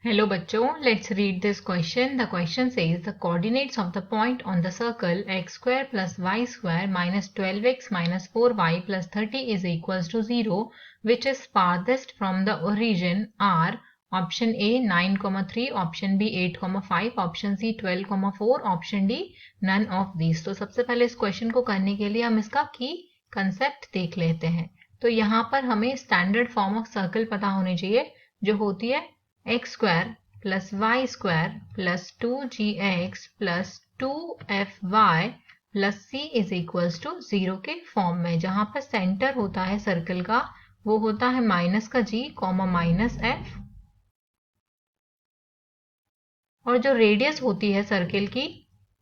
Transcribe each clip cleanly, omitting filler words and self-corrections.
Hello बच्चों, let's read this question. The question says the coordinates of the point on the circle x square plus y square minus 12x minus 4y plus 30 is equals to 0, which is farthest from the origin are option A 9,3, option B 8,5, option C 12,4, option D none of these. तो सबसे पहले इस question को करने के लिए हम इसका की कंसेप्ट देख लेते हैं। तो यहाँ पर हमें स्टैंडर्ड फॉर्म ऑफ सर्कल पता होनी चाहिए, जो होती है x square plus y square plus 2gx plus 2fy plus c is equals to 0 के फॉर्म में, जहां पर सेंटर होता है सर्कल का वो होता है माइनस का g कॉमा माइनस f, और जो रेडियस होती है सर्कल की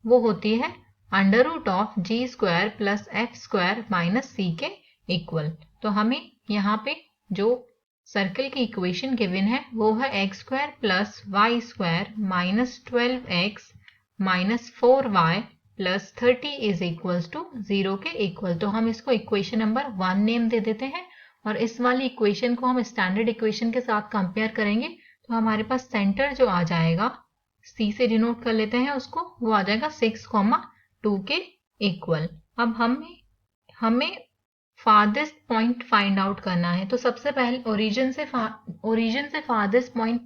वो होती है under root of g square plus f square minus c के इक्वल। तो हमें यहाँ पे जो सर्कल की इक्वेशन गिवन है वो है x square plus y square minus 12x minus 4y plus 30 is equals to 0 के इक्वल। तो हम इसको इक्वेशन नंबर 1 नेम दे देते हैं, और इस वाली इक्वेशन को हम स्टैंडर्ड इक्वेशन के साथ कंपेयर करेंगे तो हमारे पास सेंटर जो आ जाएगा c से डिनोट कर लेते हैं उसको, वो आ जाएगा 6,2 के इक्वल। अब हमें फारदेस्ट पॉइंट फाइंड आउट करना है। तो सबसे पहले ओरिजिन से फारदेस्ट पॉइंट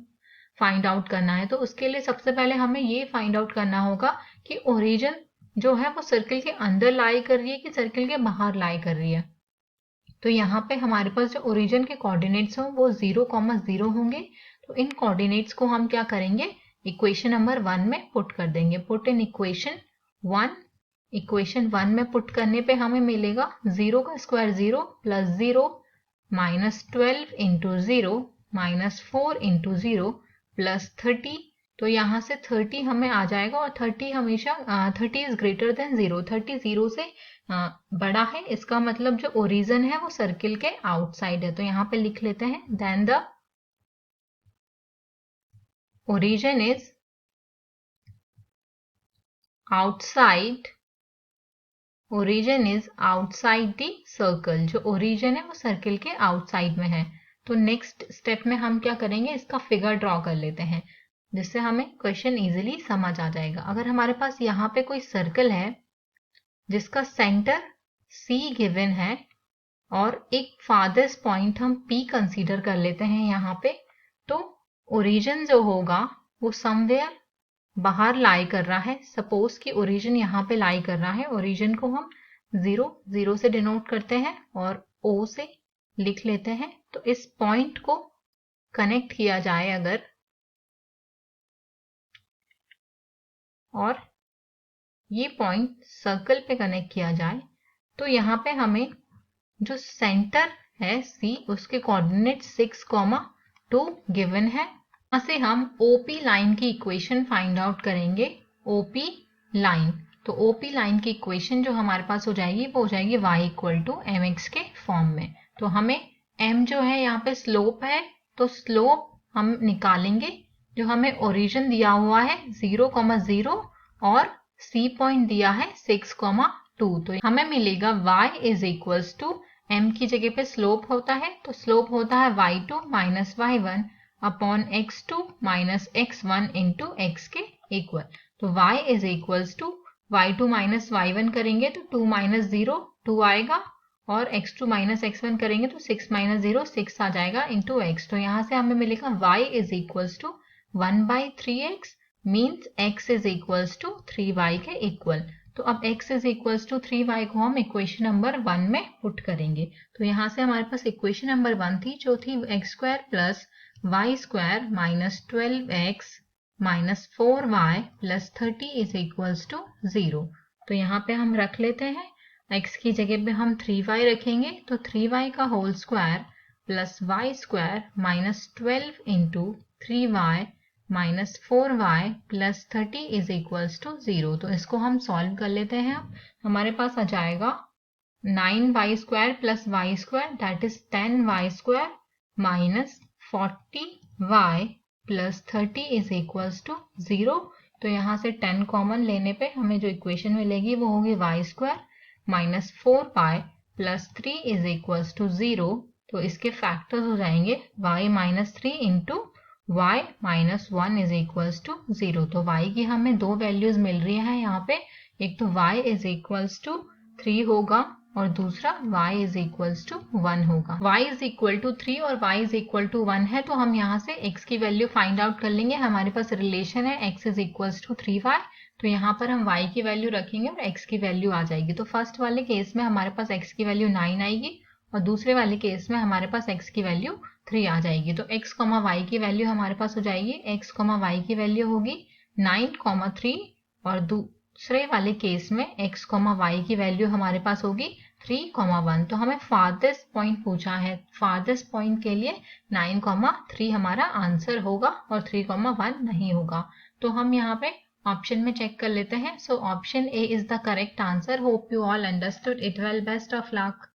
फाइंड आउट करना है। तो उसके लिए सबसे पहले हमें ये फाइंड आउट करना होगा कि ओरिजिन जो है वो सर्कल के अंदर लाई कर रही है कि सर्कल के बाहर लाई कर रही है। तो यहाँ पे हमारे पास जो ओरिजिन के कोऑर्डिनेट्स हों वो 0,0 होंगे। तो इन कोऑर्डिनेट्स को हम क्या करेंगे, इक्वेशन नंबर 1 में पुट कर देंगे। Put in equation 1। इक्वेशन 1 में पुट करने पे हमें मिलेगा 0 का square 0 plus 0 minus 12 into 0 minus 4 into 0 plus 30। तो यहाँ से 30 हमें आ जाएगा, और 30 हमेशा 30 इज ग्रेटर देन 0। 30 0 से बड़ा है, इसका मतलब जो ओरिजिन है वो सर्किल के आउटसाइड है। तो यहाँ पे लिख लेते हैं then the origin is outside, origin is outside the circle. जो ओरिजिन है वो सर्किल के आउटसाइड में है। तो नेक्स्ट स्टेप में हम क्या करेंगे, इसका फिगर ड्रॉ कर लेते हैं, जिससे हमें क्वेश्चन इजीली समझ आ जाएगा। अगर हमारे पास यहाँ पे कोई सर्कल है जिसका सेंटर C गिवन है और एक फारदेस्ट पॉइंट हम P कंसीडर कर लेते हैं यहाँ पे, तो ओरिजिन जो होगा वो समवेयर बाहर लाई कर रहा है। सपोज कि ओरिजिन यहाँ पे लाई कर रहा है, ओरिजिन को हम 0 से डिनोट करते हैं और O से लिख लेते हैं। तो इस पॉइंट को कनेक्ट किया जाए अगर, और ये पॉइंट सर्कल पे कनेक्ट किया जाए, तो यहाँ पे हमें जो सेंटर है C उसके कोऑर्डिनेट 6,2 गिवन है। यहाँ से हम OP लाइन की इक्वेशन फाइंड आउट करेंगे। OP लाइन, तो OP लाइन की इक्वेशन जो हमारे पास हो जाएगी वो हो जाएगी y इक्वल टू mx के फॉर्म में। तो हमें m जो है यहाँ पे स्लोप है, तो स्लोप हम निकालेंगे। जो हमें ओरिजिन दिया हुआ है 0,0 और C पॉइंट दिया है 6,2, तो हमें मिलेगा y is equals to m की जगह पे स्लोप होता है, तो स्लोप होता है y2 minus y1 upon x2 minus x1 into x के इक्वल। तो y is equals to y2 minus y1 करेंगे तो 2 माइनस 0 2 आएगा, और x2 माइनस x1 करेंगे तो 6 माइनस 0 6 आ जाएगा इंटू x। तो यहाँ से हमें मिलेगा y is equals to 1/3x means x is equals to 3y के इक्वल। तो अब x is equals to 3y को हम इक्वेशन नंबर 1 में पुट करेंगे। तो यहाँ से हमारे पास इक्वेशन नंबर 1 थी, जो थी x square plus y square minus 12x minus 4y plus 30 is equals to 0। तो यहाँ पे हम रख लेते हैं, x की जगह पे हम 3y रखेंगे, तो 3y का whole square plus y square minus 12 into 3y minus 4y plus 30 is equals to 0। तो इसको हम सॉल्व कर लेते हैं। हमारे पास आ जाएगा 9y square plus y square that is 10y square minus 40y plus 30 is equals to 0। तो यहाँ से 10 कॉमन लेने पे हमें जो इक्वेशन मिलेगी वो होगी y square minus 4y plus 3 is equals to 0। तो इसके फैक्टर्स हो जाएंगे y minus 3 into y minus 1 is equals to 0। तो y की हमें दो वैल्यूज मिल रही है यहाँ पे, एक तो y इज इक्वल्स टू 3 होगा और दूसरा y इज इक्वल्स टू 1 होगा। y इज इक्वल टू 3 और y इज इक्वल टू 1 है, तो हम यहाँ से x की वैल्यू फाइंड आउट कर लेंगे। हमारे पास रिलेशन है x is equals to 3y, तो यहाँ पर हम y की वैल्यू रखेंगे और x की वैल्यू आ जाएगी। तो फर्स्ट वाले केस में हमारे पास x की वैल्यू 9 आएगी और दूसरे वाले केस में हमारे पास x की वैल्यू 3 आ जाएगी। तो x, y की वैल्यू हमारे पास हो जाएगी, x, y की वैल्यू होगी 9, 3 और दूसरे वाले केस में x, y की वैल्यू हमारे पास होगी 3, 1। तो हमें फारदेस्ट पॉइंट पूछा है, फारदेस्ट पॉइंट के लिए 9, 3 हमारा आंसर होगा और 3, 1 नहीं होगा। तो हम यहाँ पे ऑप्शन में चेक कर लेते हैं। So option A is the correct answer. Hope you all understood it well. Best of luck.